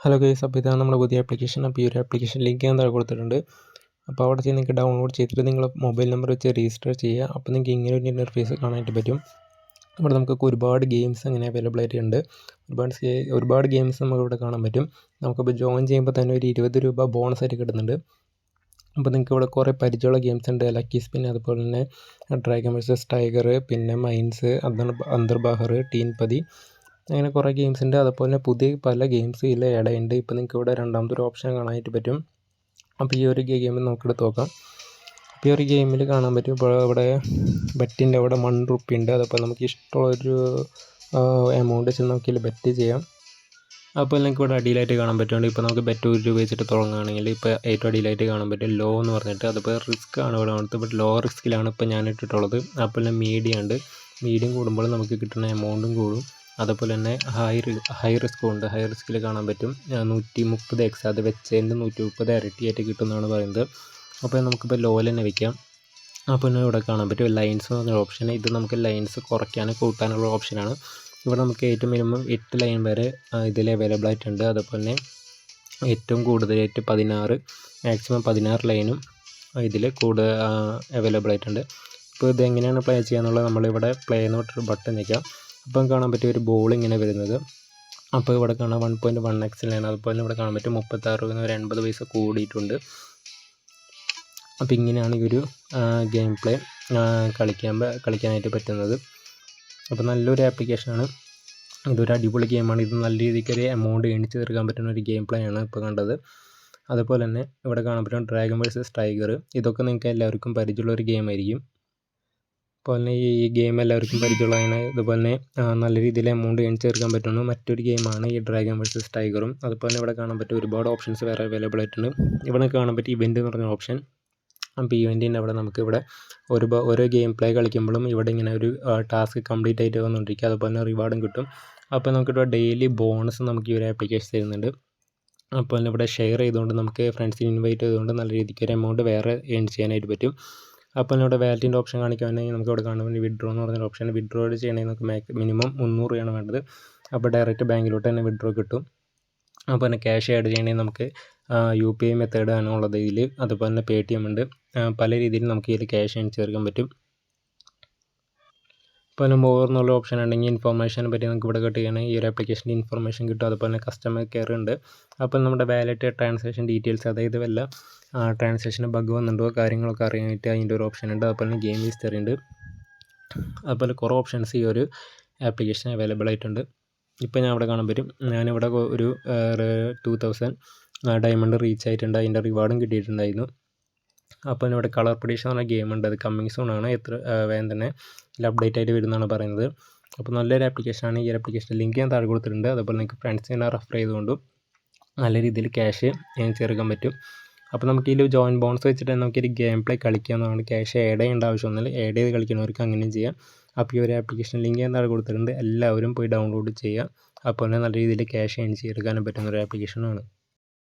Hello guys, അപ്പോൾ ഇതാണ് നമ്മുടെ പുതിയ ആപ്ലിക്കേഷൻ. അപ്പോൾ ഈ ഒരു ആപ്ലിക്കേഷൻ ലിങ്ക് ഞാൻ താഴെ കൊടുത്തിട്ടുണ്ട്. അപ്പോൾ അവിടെ ചെന്ന് നിങ്ങൾക്ക് ഡൗൺലോഡ് ചെയ്തിട്ട് നിങ്ങൾ മൊബൈൽ നമ്പർ വെച്ച് രജിസ്റ്റർ ചെയ്യുക. അപ്പോൾ നിങ്ങൾക്ക് ഇങ്ങനെ ഒരു ഇൻ്റർഫേസ് കാണാനായിട്ട് പറ്റും. ഇവിടെ നമുക്കൊക്കെ ഒരുപാട് ഗെയിംസ് അങ്ങനെ അവൈലബിൾ ആയിട്ടുണ്ട്. ഒരുപാട് ഗെയിംസ് നമുക്കിവിടെ കാണാൻ പറ്റും. നമുക്കിപ്പോൾ ജോയിൻ ചെയ്യുമ്പോൾ തന്നെ ഒരു 20 രൂപ ബോണസ് ആയിട്ട് കിട്ടുന്നുണ്ട്. അപ്പോൾ നിങ്ങൾക്ക് ഇവിടെ കുറേ പരിചയമുള്ള ഗെയിംസ് ഉണ്ട്. ലക്കി സ്പിൻ, അതുപോലെ തന്നെ ഡ്രാഗൺ വേഴ്സസ് ടൈഗർ, പിന്നെ മൈൻസ്, അന്തർബാഹർ, ടീൻപതി, അങ്ങനെ കുറേ ഗെയിംസ് ഉണ്ട്. അതുപോലെ തന്നെ പുതിയ പല ഗെയിംസ് ഇതിൽ ആഡ് ഉണ്ട്. ഇപ്പോൾ നിങ്ങൾക്ക് ഇവിടെ രണ്ടാമത്തെ ഒരു ഓപ്ഷൻ കാണാനായിട്ട് പറ്റും. അപ്പോൾ ഈ ഒരു ഗെയിം നമുക്കെടുത്ത് നോക്കാം. അപ്പോൾ ഈ ഒരു ഗെയിമിൽ കാണാൻ പറ്റും, ഇപ്പോൾ ഇവിടെ ബെറ്റിൻ്റെ അവിടെ 1 റുപ്പി ഉണ്ട്. അതപ്പോൾ നമുക്ക് ഇഷ്ടമുള്ളൊരു എമൗണ്ട് വെച്ച് നമുക്കിതിൽ ബെറ്റ് ചെയ്യാം. അപ്പോൾ നിങ്ങൾക്ക് ഇവിടെ അടിയിലായിട്ട് കാണാൻ പറ്റുന്നുണ്ട്. ഇപ്പോൾ നമുക്ക് ബെറ്റ് 1 രൂപ വെച്ചിട്ട് തുടങ്ങുകയാണെങ്കിൽ ഇപ്പോൾ ഏറ്റവും അടിയിലായിട്ട് കാണാൻ പറ്റും ലോ എന്ന് പറഞ്ഞിട്ട്. അതിപ്പോൾ റിസ്ക് ആണ് ഇവിടെ വന്നിട്ട്. ഇപ്പോൾ ലോ റിസ്കിലാണ് ഇപ്പോൾ ഞാൻ ഇട്ടിട്ടുള്ളത്. അപ്പോൾ തന്നെ മീഡിയം ഉണ്ട്. മീഡിയം കൂടുമ്പോൾ നമുക്ക് കിട്ടുന്ന എമൗണ്ടും കൂടും. അതുപോലെ തന്നെ ഹൈ റിസ്ക്കും ഉണ്ട്. ഹൈ റിസ്കിൽ കാണാൻ പറ്റും 130x, അത് വെച്ചതിൻ്റെ 130 ഇരട്ടിയായിട്ട് കിട്ടുമെന്നാണ് പറയുന്നത്. അപ്പോൾ നമുക്കിപ്പോൾ ലോയിൽ തന്നെ വയ്ക്കാം. അപ്പോൾ തന്നെ ഇവിടെ കാണാൻ പറ്റും ലൈൻസ് എന്ന് പറഞ്ഞ ഓപ്ഷൻ. ഇത് നമുക്ക് ലൈൻസ് കുറയ്ക്കാനും കൂട്ടാനുള്ള ഓപ്ഷനാണ്. ഇവിടെ നമുക്ക് ഏറ്റവും മിനിമം 8 ലൈൻ വരെ ഇതിൽ അവൈലബിൾ ആയിട്ടുണ്ട്. അതുപോലെ തന്നെ ഏറ്റവും കൂടുതലായിട്ട് 16, മാക്സിമം 16 ലൈനും ഇതിൽ അവൈലബിൾ ആയിട്ടുണ്ട്. ഇപ്പോൾ ഇത് എങ്ങനെയാണ് പ്ലേ ചെയ്യാന്നുള്ളത് നമ്മളിവിടെ പ്ലേ എന്ന് പറഞ്ഞിട്ട് ബട്ടൺ വയ്ക്കാം. അപ്പം കാണാൻ പറ്റിയ ഒരു ബോൾ ഇങ്ങനെ വരുന്നത്. അപ്പോൾ ഇവിടെ കാണാം 1.1x-ലാണ്. അതുപോലെ ഇവിടെ കാണാൻ പറ്റും 36 ഒരു 80 പൈസ കൂടിയിട്ടുണ്ട്. അപ്പോൾ ഇങ്ങനെയാണ് ഈ ഒരു ഗെയിം പ്ലേ കളിക്കാനായിട്ട് പറ്റുന്നത്. അപ്പോൾ നല്ലൊരു ആപ്ലിക്കേഷനാണ്. ഇതൊരു അടിപൊളി ഗെയിമാണ്. ഇത് നല്ല രീതിക്ക് ഒരു എമൗണ്ട് എണിച്ച് തീർക്കാൻ പറ്റുന്ന ഒരു ഗെയിം പ്ലേ ആണ് ഇപ്പോൾ കണ്ടത്. അതുപോലെ തന്നെ ഇവിടെ കാണാൻ പറ്റും ഡ്രാഗൺ വേഴ്സസ് ടൈഗർ. ഇതൊക്കെ നിങ്ങൾക്ക് എല്ലാവർക്കും പരിചയമുള്ള ഒരു ഗെയിമായിരിക്കും. അതുപോലെ തന്നെ ഈ ഗെയിം എല്ലാവർക്കും പരിചയമുള്ളതാണ്. അതുപോലെ തന്നെ നല്ല രീതിയിൽ എമൗണ്ട് എണിച്ച് തീർക്കാൻ പറ്റുന്ന മറ്റൊരു ഗെയിമാണ് ഈ ഡ്രാഗൺ വേഴ്സസ് ടൈഗറും. അതുപോലെ തന്നെ ഇവിടെ കാണാൻ പറ്റും ഒരുപാട് ഓപ്ഷൻസ് വേറെ അവൈലബിൾ ആയിട്ടുണ്ട്. ഇവിടെ കാണാൻ പറ്റും ഇവൻ്റ് എന്ന് പറഞ്ഞ ഓപ്ഷൻ. അപ്പോൾ ഇവൻറ്റിൻ്റെ അവിടെ നമുക്കിവിടെ ഓരോ ഗെയിം പ്ലേ കളിക്കുമ്പോഴും ഇവിടെ ഇങ്ങനെ ഒരു ടാസ്ക് കംപ്ലീറ്റ് ആയിട്ട് വന്നുകൊണ്ടിരിക്കുക. അതുപോലെ തന്നെ റിവാർഡും കിട്ടും. അപ്പോൾ നമുക്കിവിടെ ഡെയിലി ബോണസ് നമുക്ക് ഈ ഒരു ആപ്ലിക്കേഷൻ തരുന്നുണ്ട്. അപ്പോൾ തന്നെ ഇവിടെ ഷെയർ ചെയ്തുകൊണ്ട് നമുക്ക് ഫ്രണ്ട്സിനെ ഇൻവൈറ്റ് ചെയ്തുകൊണ്ട് നല്ല രീതിക്ക് ഒരു എമൗണ്ട് വേറെ ഏൺ ചെയ്യാനായിട്ട് പറ്റും. അപ്പോൾ ഇവിടെ വാലറ്റിൻ്റെ ഓപ്ഷൻ കാണിക്കുകയാണെങ്കിൽ നമുക്ക് ഇവിടെ കാണാൻ വേണ്ടി വിഡ്രോ എന്ന് പറഞ്ഞൊരു ഓപ്ഷൻ. വിഡ്രോ ചെയ്യണമെങ്കിൽ നമുക്ക് മിനിമം 300 രൂപയാണ് വേണ്ടത്. അപ്പോൾ ഡയറക്റ്റ് ബാങ്കിലോട്ട് തന്നെ വിഡ്രോ കിട്ടും. അപ്പോൾ തന്നെ ക്യാഷ് ആഡ് ചെയ്യണമെങ്കിൽ നമുക്ക് UPI മെത്തേഡ് ആണ് ഉള്ളത് ഇതിൽ. അതുപോലെ തന്നെ Paytm ഉണ്ട്. പല രീതിയിൽ നമുക്ക് ഇതിൽ ക്യാഷ് ചേർക്കാൻ പറ്റും. ഇപ്പോൾ തന്നെ മോർ എന്നുള്ള ഓപ്ഷൻ ഉണ്ടെങ്കിൽ ഇൻഫോർമേഷനെ പറ്റി നമുക്ക് ഇവിടെ കിട്ടുകയാണെങ്കിൽ ഈ ഒരു ആപ്ലിക്കേഷൻ്റെ ഇൻഫർമേഷൻ കിട്ടും. അതുപോലെ തന്നെ കസ്റ്റമർ കെയർ ഉണ്ട്. അപ്പോൾ നമ്മുടെ വാലറ്റ് ട്രാൻസാക്ഷൻ ഡീറ്റെയിൽസ്, അതായത് വല്ല ട്രാൻസാക്ഷന് ബഗ് വന്നിട്ടുണ്ടോ കാര്യങ്ങളൊക്കെ അറിയാനായിട്ട് അതിൻ്റെ ഒരു ഓപ്ഷൻ ഉണ്ട്. അതുപോലെ തന്നെ ഗെയിം ഹിസ്റ്ററി ഉണ്ട്. അതുപോലെ കുറേ ഓപ്ഷൻസ് ഈ ഒരു ആപ്ലിക്കേഷൻ അവൈലബിൾ ആയിട്ടുണ്ട്. ഇപ്പോൾ ഞാൻ ഇവിടെ കാണാൻ പറ്റും, ഞാനിവിടെ ഒരു 2000 ഡയമണ്ട് റീച്ച് ആയിട്ടുണ്ട്. അതിൻ്റെ റിവാർഡും കിട്ടിയിട്ടുണ്ടായിരുന്നു. അപ്പോൾ ഇവിടെ കളർ പ്രഡിക്ഷൻ എന്ന് പറഞ്ഞ ഗെയിം ഉണ്ട്. അത് കമ്മിങ് സൂൺ ആണ്. വേഗം തന്നെ അപ്ഡേറ്റ് ആയിട്ട് വരുന്നതാണ് പറയുന്നത്. അപ്പോൾ നല്ലൊരു ആപ്ലിക്കേഷനാണ്. ഈ ഒരു ആപ്ലിക്കേഷൻ്റെ ലിങ്ക് ഞാൻ താഴെ കൊടുത്തിട്ടുണ്ട്. അതുപോലെ നിങ്ങൾക്ക് ഫ്രണ്ട്സിനെ റെഫർ ചെയ്തുകൊണ്ടും നല്ല രീതിയിൽ ക്യാഷ് ചേർക്കാൻ പറ്റും. അപ്പോൾ നമുക്ക് ഇതിൽ ജോയിൻ ബോണസ് വെച്ചിട്ട് നമുക്കൊരു ഗെയിം പ്ലേ കളിക്കാവുന്നതാണ്. ക്യാഷ് ആഡ് ചെയ്യേണ്ട ആവശ്യമൊന്നുമില്ല. ആഡ് ചെയ്ത് കളിക്കുന്നവർക്ക് അങ്ങനെയും ചെയ്യാം. അപ്പോൾ ഈ ഒരു ആപ്ലിക്കേഷൻ ലിങ്ക് ഞാൻ താഴെ കൊടുത്തിട്ടുണ്ട്. എല്ലാവരും പോയി ഡൗൺലോഡ് ചെയ്യുക. അപ്പോൾ തന്നെ നല്ല രീതിയിൽ ക്യാഷ് ചേർക്കാനും പറ്റുന്ന ഒരു ആപ്ലിക്കേഷനാണ്.